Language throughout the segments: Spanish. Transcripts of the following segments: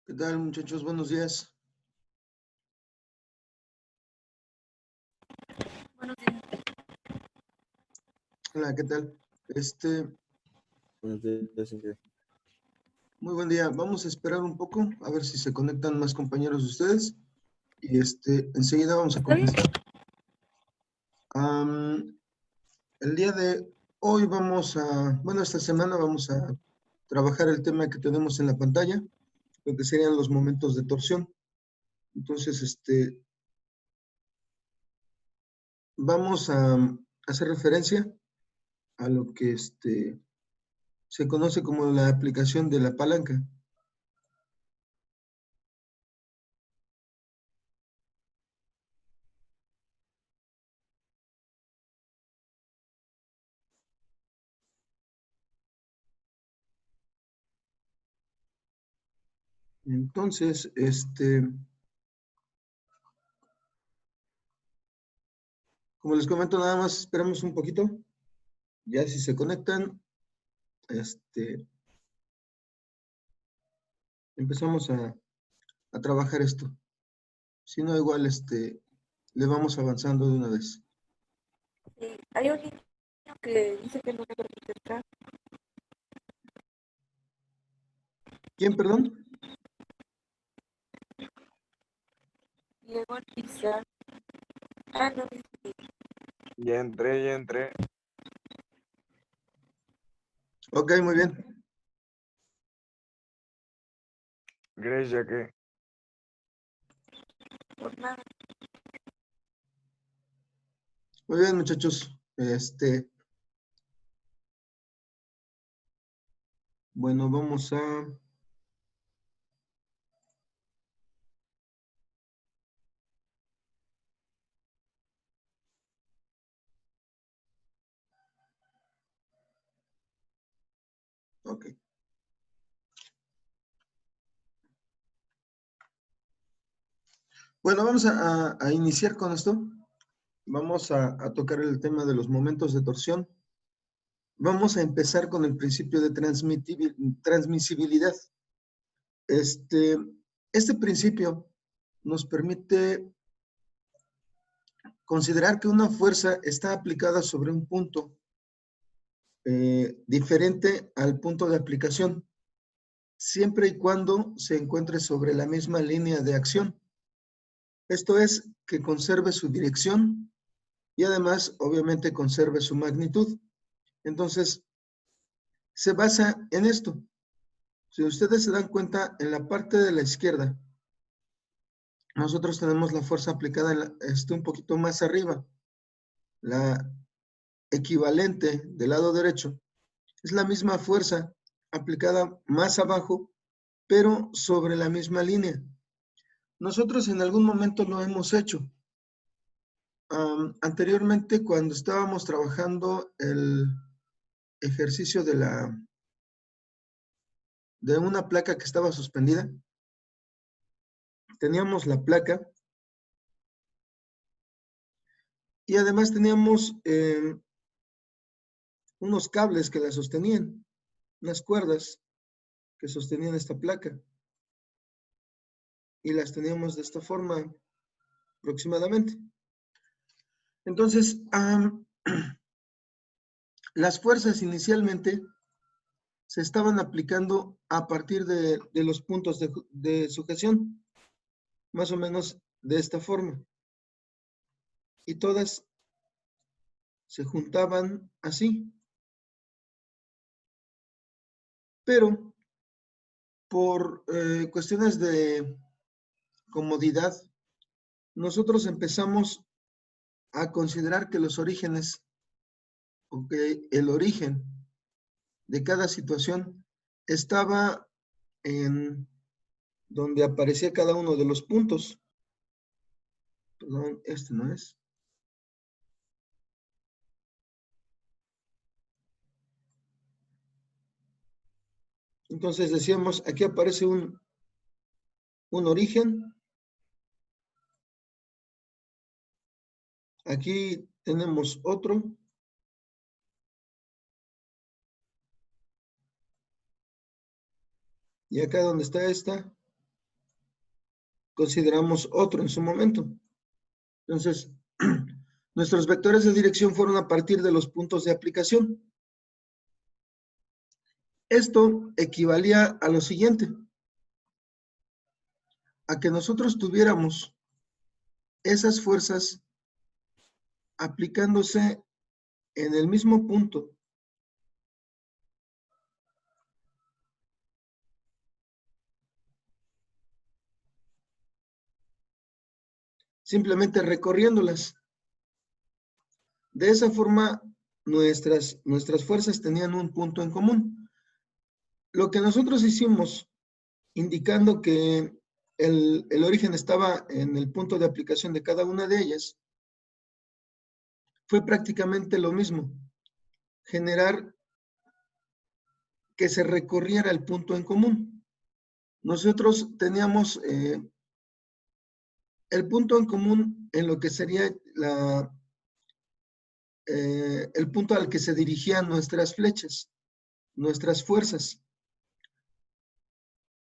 ¿Qué tal, muchachos? Buenos días. Buenos días. Hola, ¿qué tal? Buenos días, Ingrid. Muy buen día. Vamos a esperar un poco a ver si se conectan más compañeros de ustedes y enseguida vamos a ¿Está bien? comenzar. El día de hoy esta semana vamos a trabajar el tema que tenemos en la pantalla, lo que serían los momentos de torsión. Entonces, vamos a hacer referencia a lo que se conoce como la aplicación de la palanca. Entonces, como les comento, nada más esperamos un poquito. Ya si se conectan, empezamos a trabajar esto. Si no, igual le vamos avanzando de una vez. Hay un niño que dice que no me permite entrar. ¿Quién, perdón? Diego Pizarro. Ah, no, Ya entré. Ok, muy bien. Grecia, ¿qué? por nada. Muy bien, muchachos. Bueno, vamos a... Ok. Bueno, vamos a iniciar con esto. Vamos a tocar el tema de los momentos de torsión. Vamos a empezar con el principio de transmisibilidad. Este principio nos permite considerar que una fuerza está aplicada sobre un punto diferente al punto de aplicación, siempre y cuando se encuentre sobre la misma línea de acción. Esto es, que conserve su dirección y además, obviamente, conserve su magnitud. Entonces, se basa en esto. Si ustedes se dan cuenta, en la parte de la izquierda, nosotros tenemos la fuerza aplicada un poquito más arriba. La equivalente del lado derecho es la misma fuerza aplicada más abajo, pero sobre la misma línea. Nosotros en algún momento lo hemos hecho. Anteriormente, cuando estábamos trabajando el ejercicio de una placa que estaba suspendida, teníamos la placa y además teníamos unos cables que la sostenían, unas cuerdas que sostenían esta placa y las teníamos de esta forma aproximadamente. Entonces, las fuerzas inicialmente se estaban aplicando a partir de los puntos de sujeción, más o menos de esta forma. Y todas se juntaban así. Pero por cuestiones de comodidad, nosotros empezamos a considerar que los orígenes, o que el origen de cada situación estaba en donde aparecía cada uno de los puntos. Perdón, este no es. Entonces decíamos, aquí aparece un origen. Aquí tenemos otro. Y acá donde está esta, consideramos otro en su momento. Entonces, nuestros vectores de dirección fueron a partir de los puntos de aplicación. Esto equivalía a lo siguiente, a que nosotros tuviéramos esas fuerzas aplicándose en el mismo punto. Simplemente recorriéndolas. De esa forma, nuestras fuerzas tenían un punto en común. Lo que nosotros hicimos, indicando que el origen estaba en el punto de aplicación de cada una de ellas, fue prácticamente lo mismo. Generar que se recorriera el punto en común. Nosotros teníamos el punto en común en lo que sería el punto al que se dirigían nuestras flechas, nuestras fuerzas.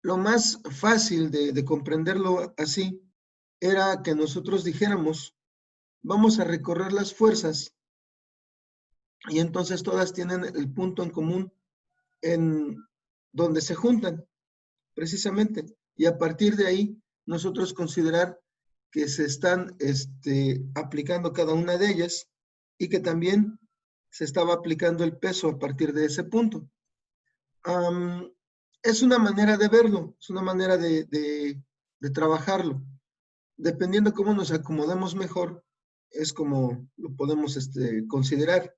Lo más fácil de comprenderlo así era que nosotros dijéramos, vamos a recorrer las fuerzas y entonces todas tienen el punto en común en donde se juntan, precisamente. Y a partir de ahí, nosotros considerar que se están aplicando cada una de ellas y que también se estaba aplicando el peso a partir de ese punto. Es una manera de verlo, es una manera de trabajarlo. Dependiendo cómo nos acomodemos mejor, es como lo podemos considerar.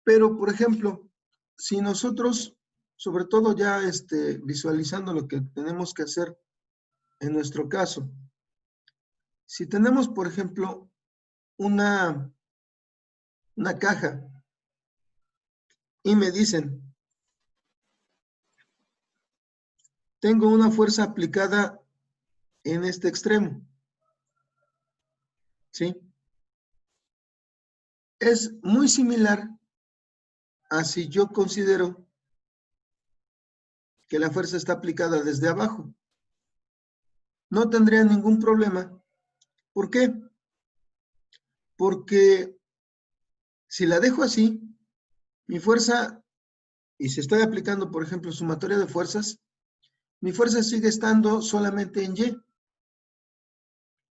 Pero, por ejemplo, si nosotros, sobre todo ya visualizando lo que tenemos que hacer en nuestro caso, si tenemos, por ejemplo, una caja y me dicen, tengo una fuerza aplicada en este extremo, ¿sí? Es muy similar a si yo considero que la fuerza está aplicada desde abajo. No tendría ningún problema. ¿Por qué? Porque si la dejo así, mi fuerza, y si estoy aplicando, por ejemplo, sumatoria de fuerzas, mi fuerza sigue estando solamente en Y.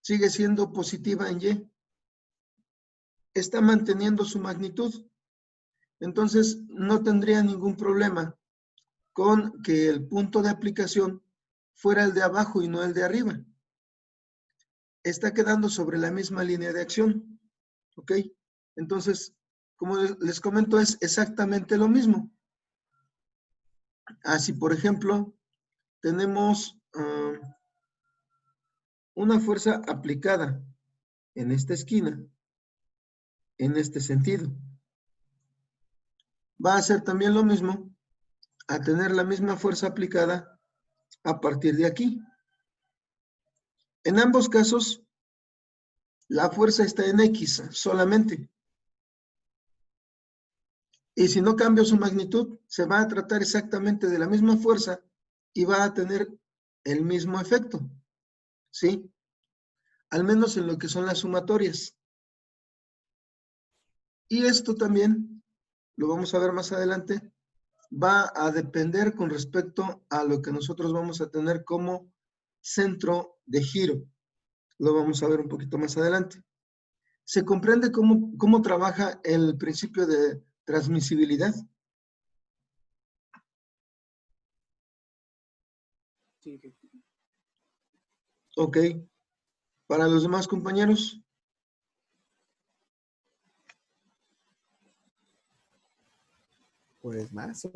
Sigue siendo positiva en Y. Está manteniendo su magnitud. Entonces, no tendría ningún problema con que el punto de aplicación fuera el de abajo y no el de arriba. Está quedando sobre la misma línea de acción. ¿Ok? Entonces, como les comento, es exactamente lo mismo. Así, por ejemplo, tenemos una fuerza aplicada en esta esquina, en este sentido. Va a ser también lo mismo a tener la misma fuerza aplicada a partir de aquí. En ambos casos, la fuerza está en X solamente. Y si no cambio su magnitud, se va a tratar exactamente de la misma fuerza y va a tener el mismo efecto. ¿Sí? Al menos en lo que son las sumatorias. Y esto también, lo vamos a ver más adelante, va a depender con respecto a lo que nosotros vamos a tener como centro de giro. Lo vamos a ver un poquito más adelante. ¿Se comprende cómo trabaja el principio de transmisibilidad? Sí. Ok. ¿Para los demás compañeros? Pues más.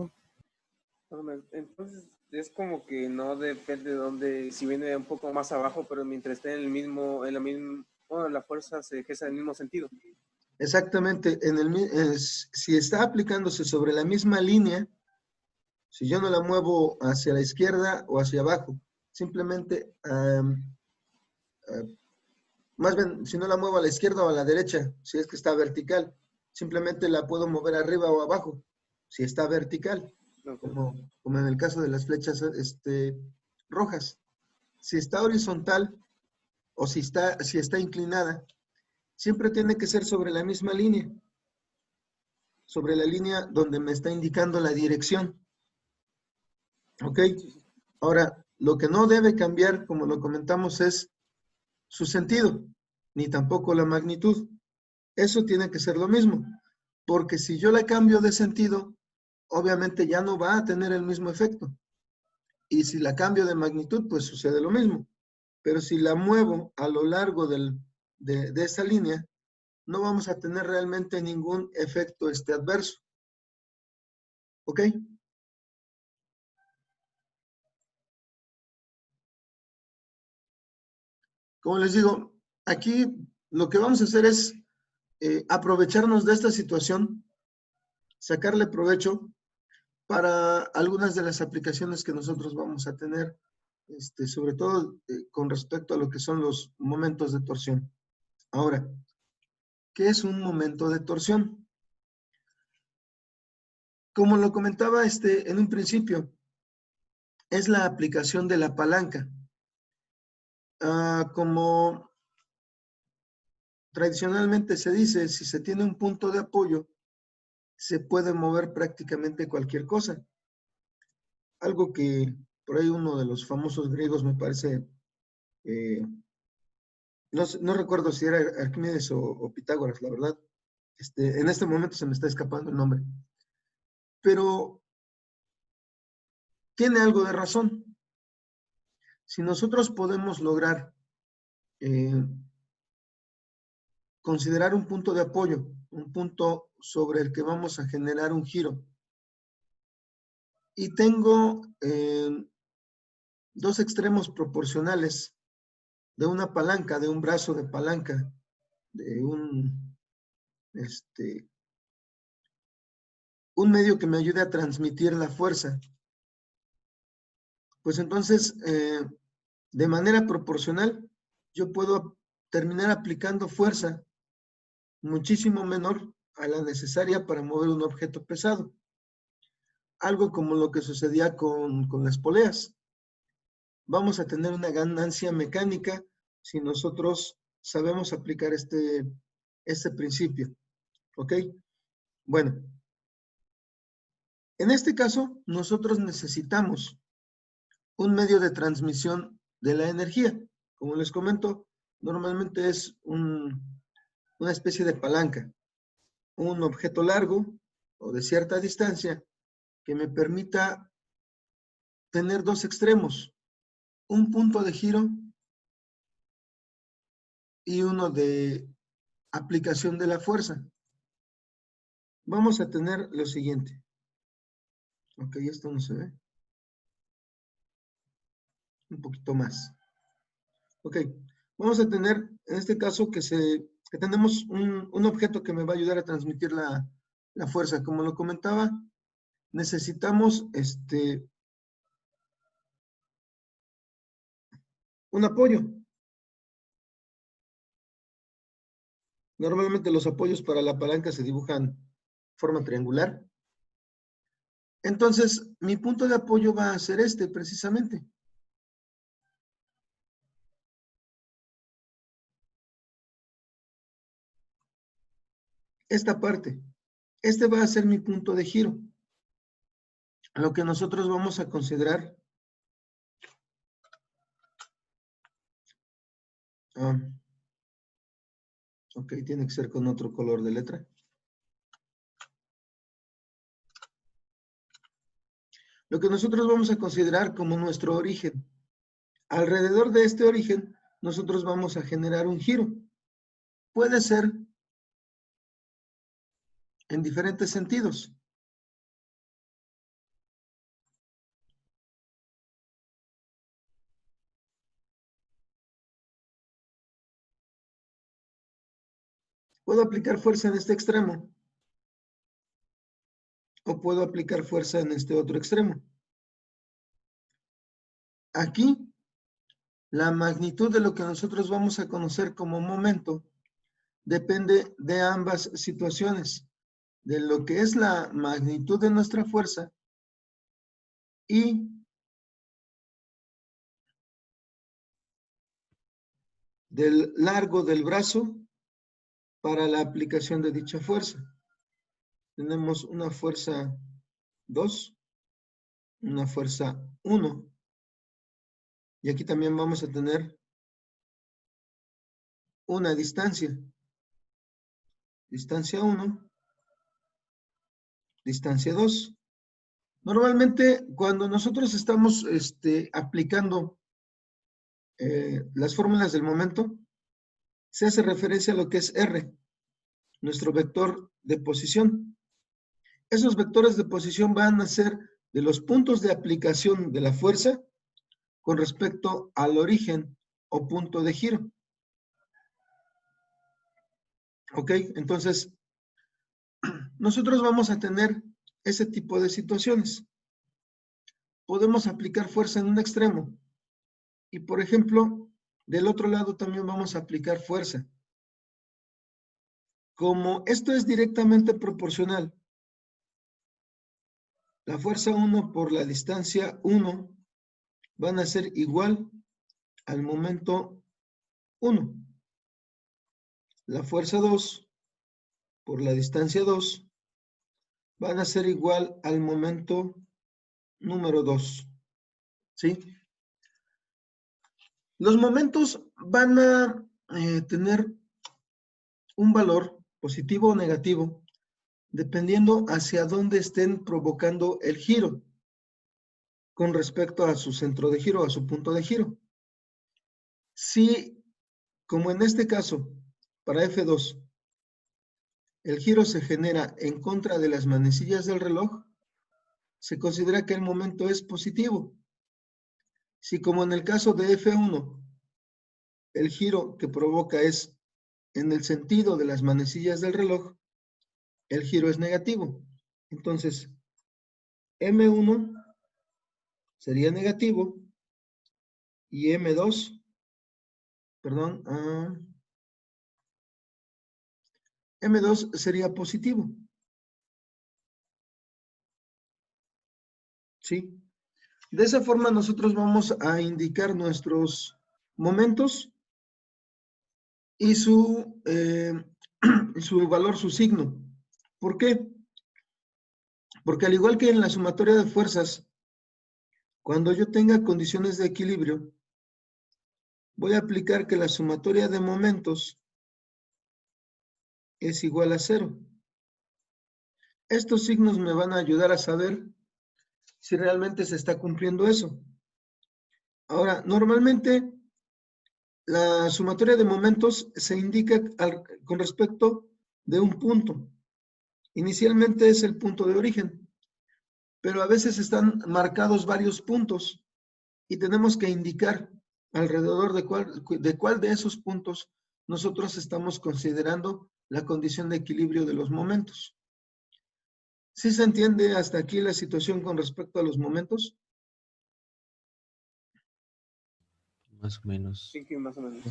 Entonces es como que no depende de dónde, si viene un poco más abajo, pero mientras esté en el mismo, bueno, la fuerza se ejerce en el mismo sentido. Exactamente. Si está aplicándose sobre la misma línea, si yo no la muevo hacia la izquierda o hacia abajo, simplemente, más bien, si no la muevo a la izquierda o a la derecha, si es que está vertical, simplemente la puedo mover arriba o abajo, si está vertical, Okay. como en el caso de las flechas rojas. si está horizontal o si está inclinada, siempre tiene que ser sobre la misma línea, sobre la línea donde me está indicando la dirección. ¿Ok? Ahora, lo que no debe cambiar, como lo comentamos, es su sentido, ni tampoco la magnitud. Eso tiene que ser lo mismo, porque si yo la cambio de sentido, obviamente ya no va a tener el mismo efecto. Y si la cambio de magnitud, pues sucede lo mismo. Pero si la muevo a lo largo de esa línea, no vamos a tener realmente ningún efecto adverso. ¿Ok? Como les digo, aquí lo que vamos a hacer es aprovecharnos de esta situación, sacarle provecho para algunas de las aplicaciones que nosotros vamos a tener, sobre todo con respecto a lo que son los momentos de torsión. Ahora, ¿qué es un momento de torsión? Como lo comentaba en un principio, es la aplicación de la palanca. Como tradicionalmente se dice, si se tiene un punto de apoyo, se puede mover prácticamente cualquier cosa. Algo que por ahí uno de los famosos griegos me parece, no recuerdo si era Arquímedes o Pitágoras, la verdad. En este momento se me está escapando el nombre. Pero tiene algo de razón. Si nosotros podemos lograr considerar un punto de apoyo, un punto sobre el que vamos a generar un giro, y tengo dos extremos proporcionales de una palanca, de un brazo de palanca, de un medio que me ayude a transmitir la fuerza, pues entonces, de manera proporcional, yo puedo terminar aplicando fuerza muchísimo menor a la necesaria para mover un objeto pesado. Algo como lo que sucedía con las poleas. Vamos a tener una ganancia mecánica si nosotros sabemos aplicar este principio. ¿Ok? Bueno, en este caso, nosotros necesitamos un medio de transmisión de la energía. Como les comento, normalmente es una especie de palanca, un objeto largo o de cierta distancia que me permita tener dos extremos, un punto de giro y uno de aplicación de la fuerza. Vamos a tener lo siguiente. Ok, esto no se ve. Un poquito más. Ok, vamos a tener en este caso que tenemos un objeto que me va a ayudar a transmitir la fuerza. Como lo comentaba, necesitamos un apoyo. Normalmente los apoyos para la palanca se dibujan de forma triangular. Entonces, mi punto de apoyo va a ser precisamente. Esta parte. Va a ser mi punto de giro. Lo que nosotros vamos a considerar ok, tiene que ser con otro color de letra. Lo que nosotros vamos a considerar como nuestro origen. Alrededor de este origen, nosotros vamos a generar un giro. Puede ser en diferentes sentidos. Puedo aplicar fuerza en este extremo. O puedo aplicar fuerza en este otro extremo. Aquí, la magnitud de lo que nosotros vamos a conocer como momento depende de ambas situaciones, de lo que es la magnitud de nuestra fuerza y del largo del brazo para la aplicación de dicha fuerza. Tenemos una fuerza 2, una fuerza 1. Y aquí también vamos a tener una distancia. Distancia 1, distancia 2. Normalmente, cuando nosotros estamos aplicando las fórmulas del momento, se hace referencia a lo que es R, nuestro vector de posición. Esos vectores de posición van a ser de los puntos de aplicación de la fuerza con respecto al origen o punto de giro. ¿Ok? Entonces, nosotros vamos a tener ese tipo de situaciones. Podemos aplicar fuerza en un extremo y, por ejemplo, del otro lado también vamos a aplicar fuerza. Como esto es directamente proporcional, la fuerza 1 por la distancia 1 van a ser igual al momento 1. La fuerza 2 por la distancia 2 van a ser igual al momento número 2. ¿Sí? Los momentos van a tener un valor positivo o negativo dependiendo hacia dónde estén provocando el giro con respecto a su centro de giro, a su punto de giro. Si, como en este caso, para F2, el giro se genera en contra de las manecillas del reloj, se considera que el momento es positivo. Si, como en el caso de F1, el giro que provoca es en el sentido de las manecillas del reloj, el giro es negativo. Entonces, M1 sería negativo y M2, perdón, M2 sería positivo. ¿Sí? De esa forma nosotros vamos a indicar nuestros momentos y su valor, su signo. ¿Por qué? Porque al igual que en la sumatoria de fuerzas, cuando yo tenga condiciones de equilibrio, voy a aplicar que la sumatoria de momentos es igual a 0. Estos signos me van a ayudar a saber si realmente se está cumpliendo eso. Ahora, normalmente la sumatoria de momentos se indica con respecto de un punto. Inicialmente es el punto de origen, pero a veces están marcados varios puntos y tenemos que indicar alrededor de cuál de esos puntos nosotros estamos considerando la condición de equilibrio de los momentos. ¿Sí se entiende hasta aquí la situación con respecto a los momentos? Más o menos. Sí, que más o menos.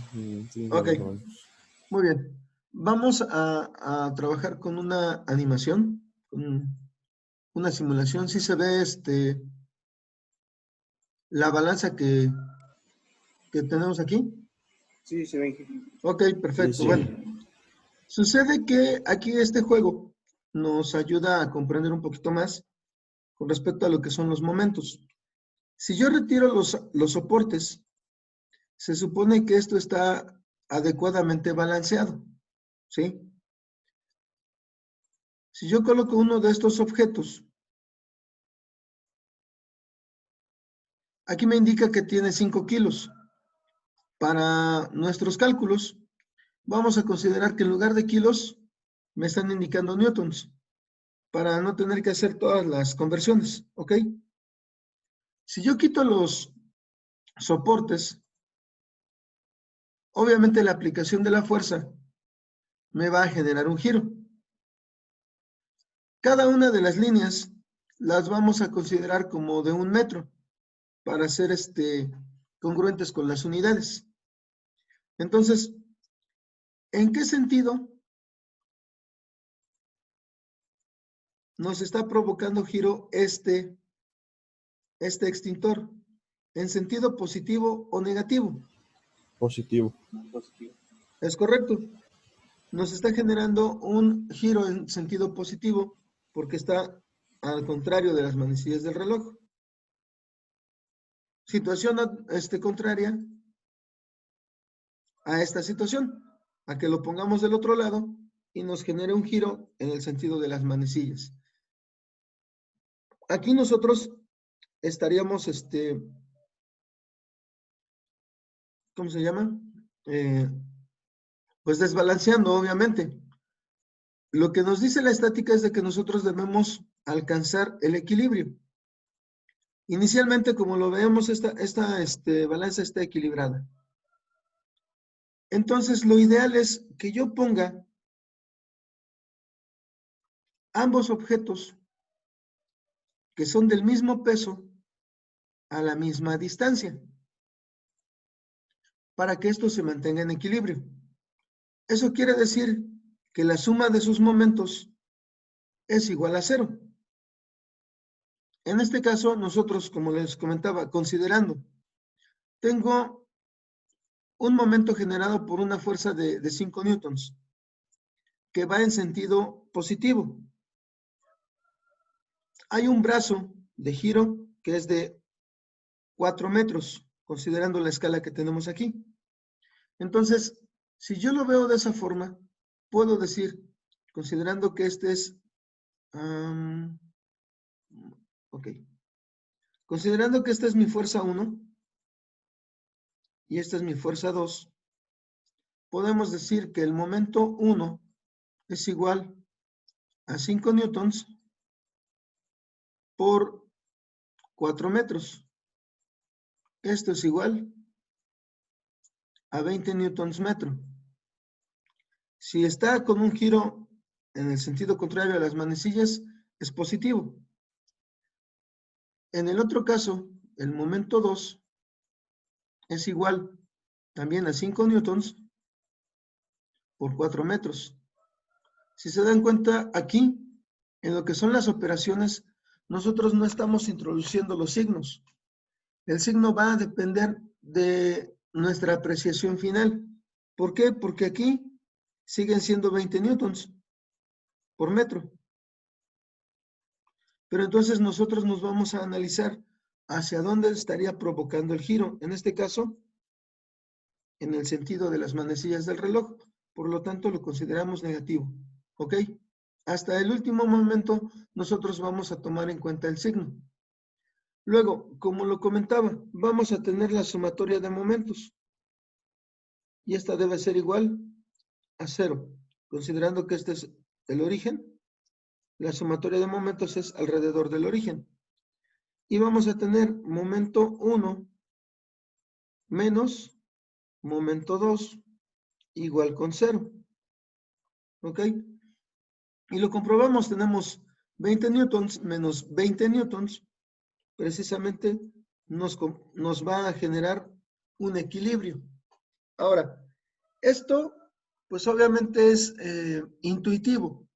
Sí, Ok, más o menos. muy bien. Vamos a trabajar con una animación, con una simulación. Sí se ve la balanza que tenemos aquí. Sí, se ven. Ok, perfecto. Sí, sí. Bueno, sucede que aquí este juego nos ayuda a comprender un poquito más con respecto a lo que son los momentos. Si yo retiro los soportes, se supone que esto está adecuadamente balanceado, ¿sí? Si yo coloco uno de estos objetos, aquí me indica que tiene 5 kilos. Para nuestros cálculos, vamos a considerar que en lugar de kilos, me están indicando newtons, para no tener que hacer todas las conversiones, ¿ok? Si yo quito los soportes, obviamente la aplicación de la fuerza me va a generar un giro. Cada una de las líneas las vamos a considerar como de 1 metro para ser congruentes con las unidades. Entonces, ¿en qué sentido nos está provocando giro este extintor? ¿En sentido positivo o negativo? Positivo. Positivo. Es correcto. Nos está generando un giro en sentido positivo porque está al contrario de las manecillas del reloj. Situación contraria a esta situación, a que lo pongamos del otro lado y nos genere un giro en el sentido de las manecillas. Aquí nosotros estaríamos, ¿cómo se llama? Pues desbalanceando, obviamente. Lo que nos dice la estática es de que nosotros debemos alcanzar el equilibrio. Inicialmente, como lo vemos, esta balanza está equilibrada. Entonces, lo ideal es que yo ponga ambos objetos que son del mismo peso a la misma distancia para que esto se mantenga en equilibrio. Eso quiere decir que la suma de sus momentos es igual a 0. En este caso, nosotros, como les comentaba, considerando, tengo un momento generado por una fuerza de 5 newtons que va en sentido positivo. Hay un brazo de giro que es de 4 metros, considerando la escala que tenemos aquí. Entonces, si yo lo veo de esa forma, puedo decir, considerando que este es, considerando que esta es mi fuerza 1 y esta es mi fuerza 2, podemos decir que el momento 1 es igual a 5 newtons por 4 metros. Esto es igual a 20 newtons metro. Si está con un giro en el sentido contrario a las manecillas, es positivo. En el otro caso, el momento 2 es igual también a 5 newtons por 4 metros. Si se dan cuenta, aquí, en lo que son las operaciones, nosotros no estamos introduciendo los signos. El signo va a depender de nuestra apreciación final. ¿Por qué? Porque aquí siguen siendo 20 newtons por metro. Pero entonces nosotros nos vamos a analizar hacia dónde estaría provocando el giro. En este caso, en el sentido de las manecillas del reloj. Por lo tanto, lo consideramos negativo. ¿Ok? Hasta el último momento, nosotros vamos a tomar en cuenta el signo. Luego, como lo comentaba, vamos a tener la sumatoria de momentos. Y esta debe ser igual a 0. Considerando que este es el origen, la sumatoria de momentos es alrededor del origen. Y vamos a tener momento 1 menos momento 2 igual con 0. ¿Ok? Y lo comprobamos, tenemos 20 newtons menos 20 newtons, precisamente nos va a generar un equilibrio. Ahora, esto pues obviamente es intuitivo.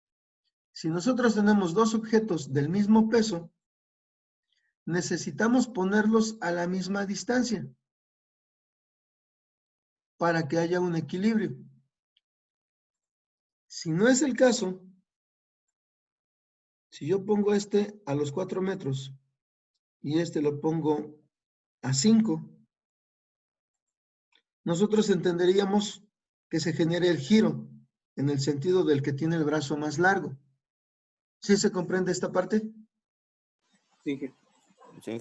Si nosotros tenemos dos objetos del mismo peso, necesitamos ponerlos a la misma distancia para que haya un equilibrio. Si no es el caso, si yo pongo este a los 4 metros y este lo pongo a 5, nosotros entenderíamos que se genere el giro en el sentido del que tiene el brazo más largo. ¿Sí se comprende esta parte? Sí. Sí.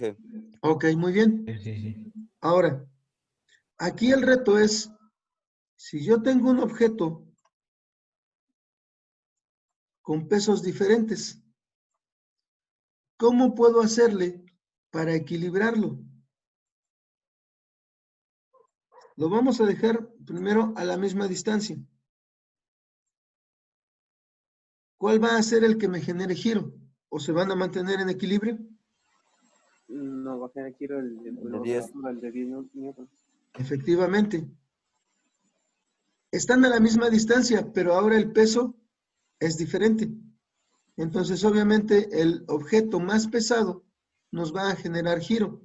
Ok, muy bien. Sí. Ahora, aquí el reto es, si yo tengo un objeto con pesos diferentes, ¿cómo puedo hacerle para equilibrarlo? Lo vamos a dejar primero a la misma distancia. ¿Cuál va a ser el que me genere giro? ¿O se van a mantener en equilibrio? No, va a tener que ir el de 10 newtons. Efectivamente. Están a la misma distancia, pero ahora el peso es diferente. Entonces, obviamente, el objeto más pesado nos va a generar giro,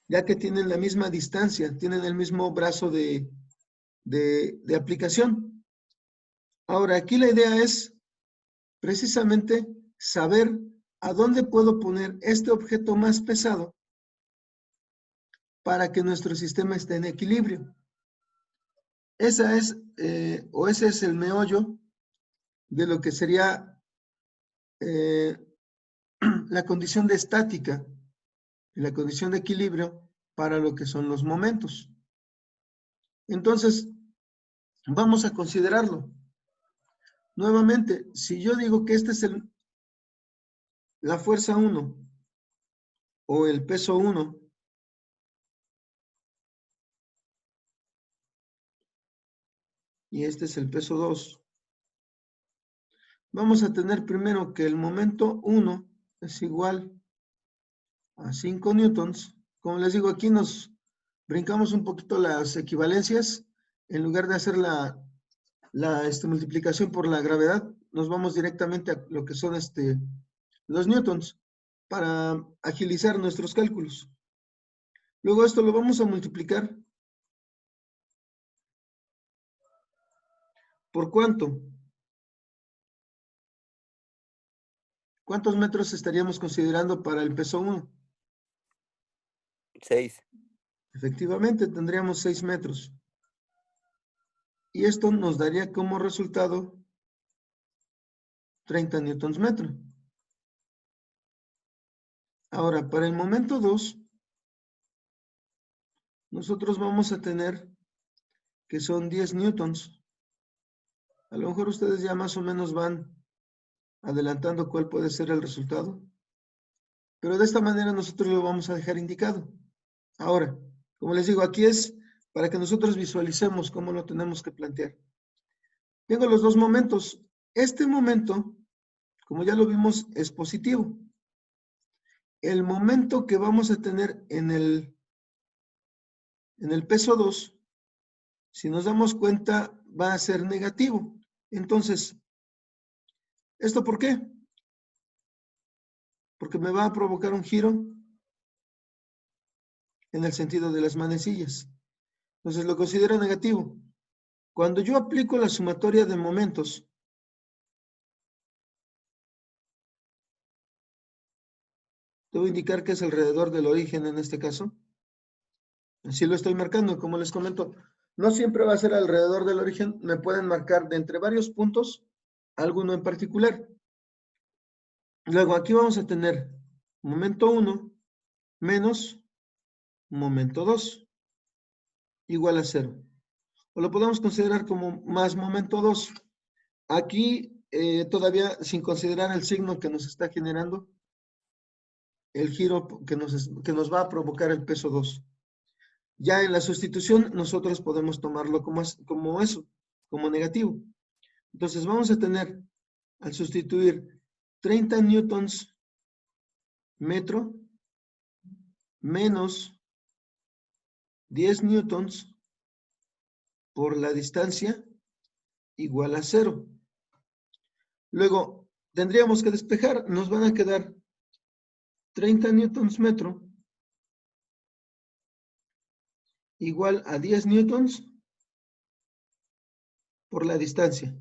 ya que tienen la misma distancia, tienen el mismo brazo de de aplicación. Ahora, aquí la idea es precisamente saber a dónde puedo poner este objeto más pesado para que nuestro sistema esté en equilibrio. Esa es, ese es el meollo de lo que sería la condición de estática y la condición de equilibrio para lo que son los momentos. Entonces, vamos a considerarlo. Nuevamente, si yo digo que este es la fuerza 1 o el peso 1, y este es el peso 2, vamos a tener primero que el momento 1 es igual a 5 newtons. Como les digo, aquí nos brincamos un poquito las equivalencias. En lugar de hacer la multiplicación por la gravedad, nos vamos directamente a lo que son los newtons para agilizar nuestros cálculos. Luego esto lo vamos a multiplicar ¿por cuánto? ¿Cuántos metros estaríamos considerando para el peso 1? 6. Efectivamente, tendríamos 6 metros. Y esto nos daría como resultado 30 newtons metro. Ahora, para el momento 2, nosotros vamos a tener que son 10 newtons. A lo mejor ustedes ya más o menos van adelantando cuál puede ser el resultado. Pero de esta manera nosotros lo vamos a dejar indicado. Ahora, como les digo, aquí es para que nosotros visualicemos cómo lo tenemos que plantear. Tengo los dos momentos. Este momento, como ya lo vimos, es positivo. El momento que vamos a tener en el peso 2, si nos damos cuenta, va a ser negativo. Entonces, ¿esto por qué? Porque me va a provocar un giro en el sentido de las manecillas. Entonces, lo considero negativo. Cuando yo aplico la sumatoria de momentos, debo indicar que es alrededor del origen en este caso. Así lo estoy marcando, como les comento. No siempre va a ser alrededor del origen. Me pueden marcar de entre varios puntos alguno en particular. Luego aquí vamos a tener momento 1 menos momento 2 igual a 0. O lo podemos considerar como más momento 2. Aquí todavía sin considerar el signo que nos está generando el giro que nos va a provocar el peso 2. Ya en la sustitución nosotros podemos tomarlo como eso, como negativo. Entonces vamos a tener, al sustituir 30 newtons metro menos 10 newtons por la distancia igual a 0. Luego tendríamos que despejar, nos van a quedar 30 newtons metro igual a 10 newtons por la distancia.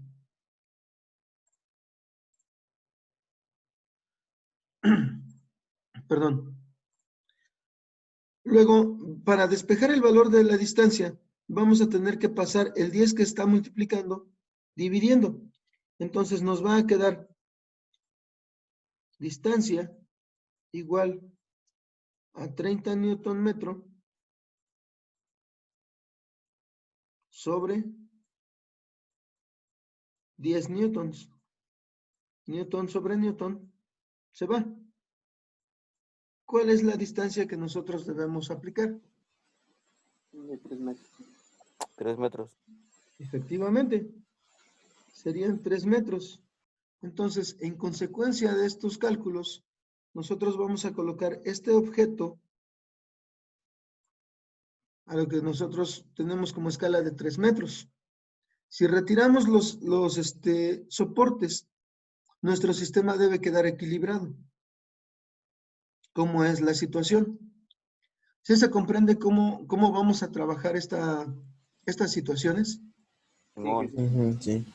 Perdón. Luego, para despejar el valor de la distancia, vamos a tener que pasar el 10 que está multiplicando, dividiendo. Entonces nos va a quedar distancia igual a 30 newton metro sobre 10 newtons. Newton sobre newton se va. ¿Cuál es la distancia que nosotros debemos aplicar? De 3 metros. 3 metros. Efectivamente, serían 3 metros. Entonces, en consecuencia de estos cálculos, nosotros vamos a colocar este objeto a lo que nosotros tenemos como escala de 3 metros. Si retiramos los soportes, nuestro sistema debe quedar equilibrado. ¿Cómo es la situación? Si se comprende cómo vamos a trabajar esta estas situaciones? Simón. Ujú, sí.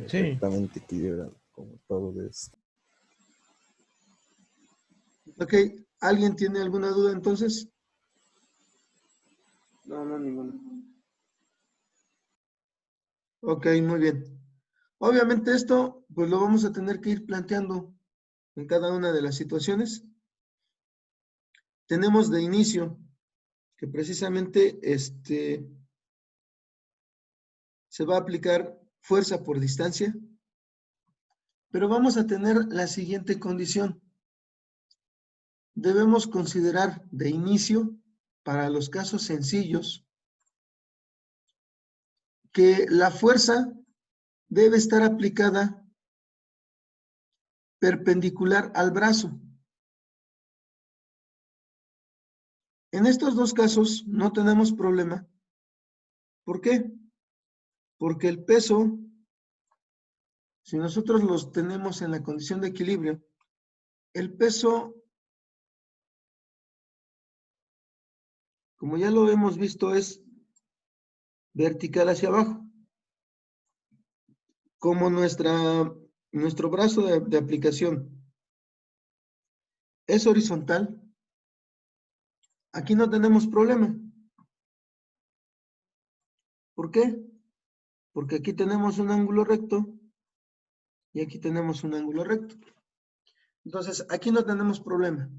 Sí. Perfectamente equilibrado, como todo esto. Ok, ¿alguien tiene alguna duda entonces? No, no, ninguno. Ok, muy bien. Obviamente esto, pues lo vamos a tener que ir planteando en cada una de las situaciones. Tenemos de inicio que precisamente se va a aplicar fuerza por distancia, pero vamos a tener la siguiente condición. Debemos considerar de inicio, para los casos sencillos, que la fuerza debe estar aplicada perpendicular al brazo. En estos dos casos no tenemos problema. ¿Por qué? Porque el peso, si nosotros los tenemos en la condición de equilibrio, el peso, como ya lo hemos visto, es vertical hacia abajo. Como nuestro brazo de aplicación es horizontal, aquí no tenemos problema. ¿Por qué? Porque aquí tenemos un ángulo recto y aquí tenemos un ángulo recto. Entonces, aquí no tenemos problema.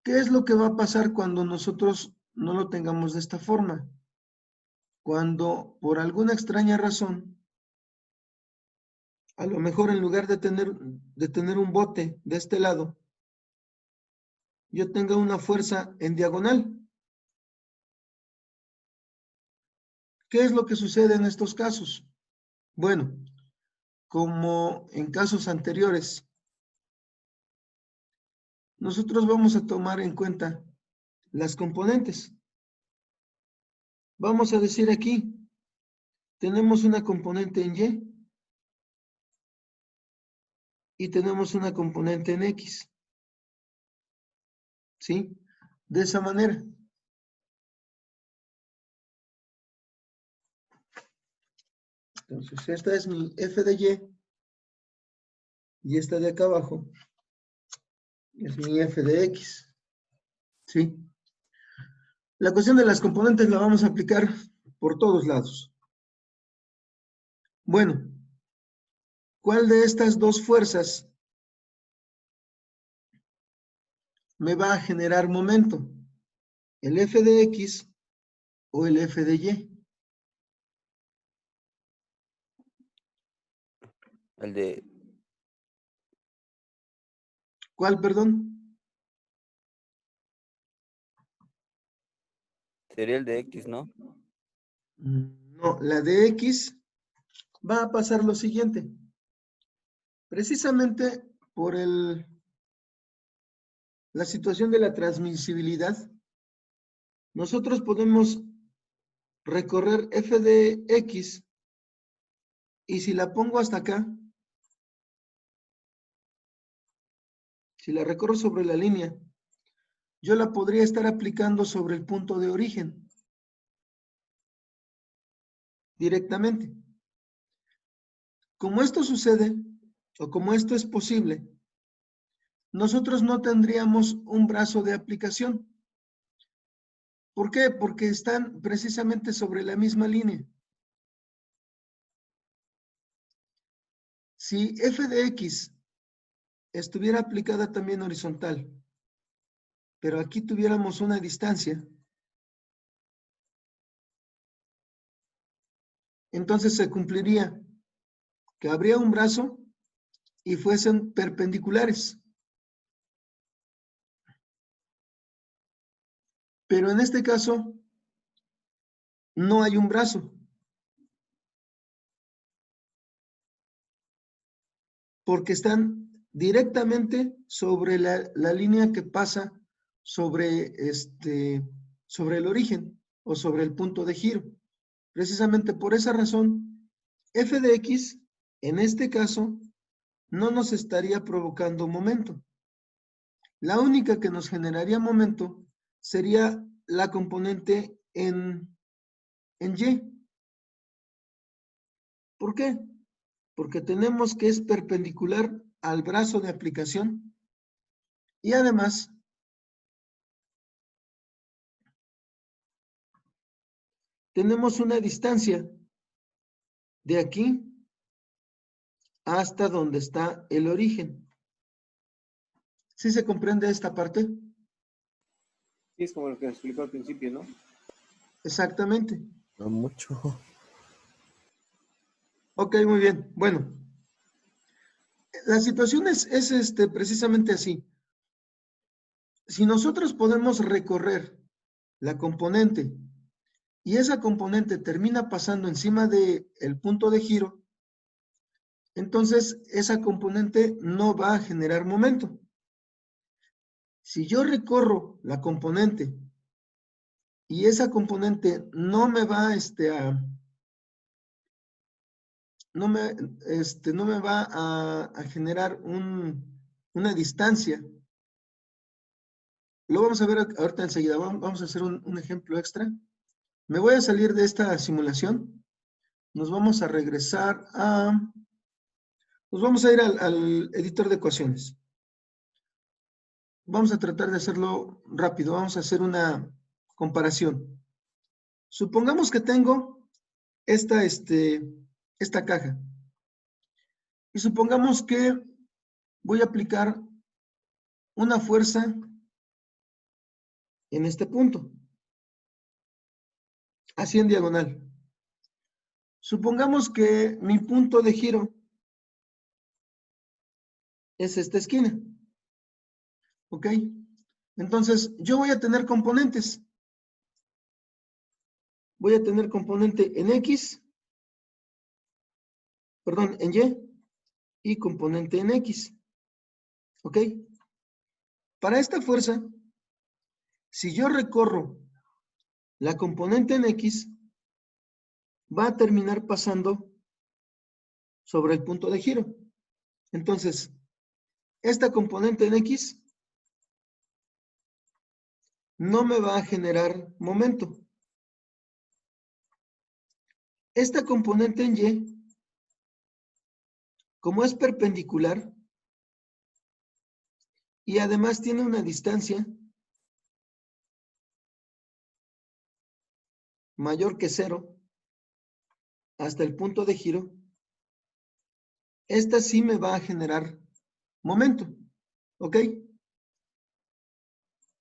¿Qué es lo que va a pasar cuando nosotros no lo tengamos de esta forma? Cuando por alguna extraña razón, a lo mejor en lugar de tener un bote de este lado, yo tenga una fuerza en diagonal. ¿Qué es lo que sucede en estos casos? Bueno, como en casos anteriores, nosotros vamos a tomar en cuenta las componentes. Vamos a decir aquí, tenemos una componente en Y tenemos una componente en X. ¿Sí? De esa manera. Entonces, esta es mi f de y esta de acá abajo es mi f de X. ¿Sí? La cuestión de las componentes la vamos a aplicar por todos lados. Bueno, ¿cuál de estas dos fuerzas me va a generar momento? ¿El f de X o el f de Y? El de, ¿Cuál, perdón? sería el de X, ¿no? No, la de X va a pasar lo siguiente. Precisamente por la situación de la transmisibilidad, nosotros podemos recorrer f de X y si la pongo hasta acá, si la recorro sobre la línea, yo la podría estar aplicando sobre el punto de origen directamente. Como esto sucede, o como esto es posible, nosotros no tendríamos un brazo de aplicación. ¿Por qué? Porque están precisamente sobre la misma línea. Si f de X estuviera aplicada también horizontal, pero aquí tuviéramos una distancia, entonces se cumpliría que habría un brazo y fuesen perpendiculares. Pero en este caso, no hay un brazo. Porque están directamente sobre la línea que pasa sobre el origen o sobre el punto de giro. Precisamente por esa razón, f de X, en este caso, no nos estaría provocando momento. La única que nos generaría momento sería la componente en en Y. ¿Por qué? Porque tenemos que es perpendicular al brazo de aplicación y además tenemos una distancia de aquí hasta donde está el origen. ¿Sí se comprende esta parte? Sí, es como lo que explicó al principio, ¿no? Exactamente. No mucho. Ok, muy bien. Bueno, la situación es precisamente así. Si nosotros podemos recorrer la componente y esa componente termina pasando encima del punto de giro, entonces esa componente no va a generar momento. Si yo recorro la componente y esa componente no me va no me va a generar una distancia. Lo vamos a ver ahorita enseguida. Vamos a hacer un ejemplo extra. Me voy a salir de esta simulación. Nos vamos a regresar nos vamos a ir al editor de ecuaciones. Vamos a tratar de hacerlo rápido. Vamos a hacer una comparación. Supongamos que tengo esta caja. Y supongamos que voy a aplicar una fuerza en este punto. Así en diagonal. Supongamos que mi punto de giro es esta esquina. ¿Ok? Entonces, yo voy a tener componentes. Voy a tener componente en X, perdón, en y componente en X. ¿Ok? Para esta fuerza, si yo recorro la componente en X, va a terminar pasando sobre el punto de giro. Entonces, esta componente en X no me va a generar momento. Esta componente en Y, como es perpendicular y además tiene una distancia mayor que 0 hasta el punto de giro, esta sí me va a generar momento. ¿Ok?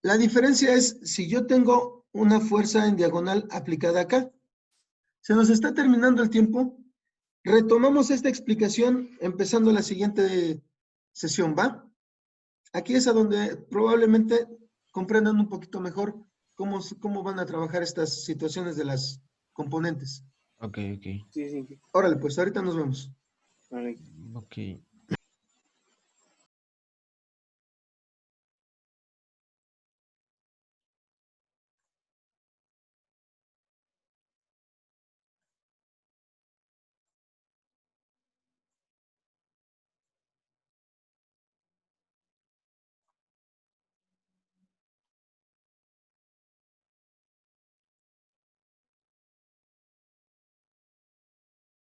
La diferencia es si yo tengo una fuerza en diagonal aplicada acá. Se nos está terminando el tiempo. Retomamos esta explicación empezando la siguiente sesión, ¿va? Aquí es a donde probablemente comprendan un poquito mejor cómo van a trabajar estas situaciones de las componentes. Ok, ok. Sí, sí. Órale, pues ahorita nos vemos. Vale. Ok.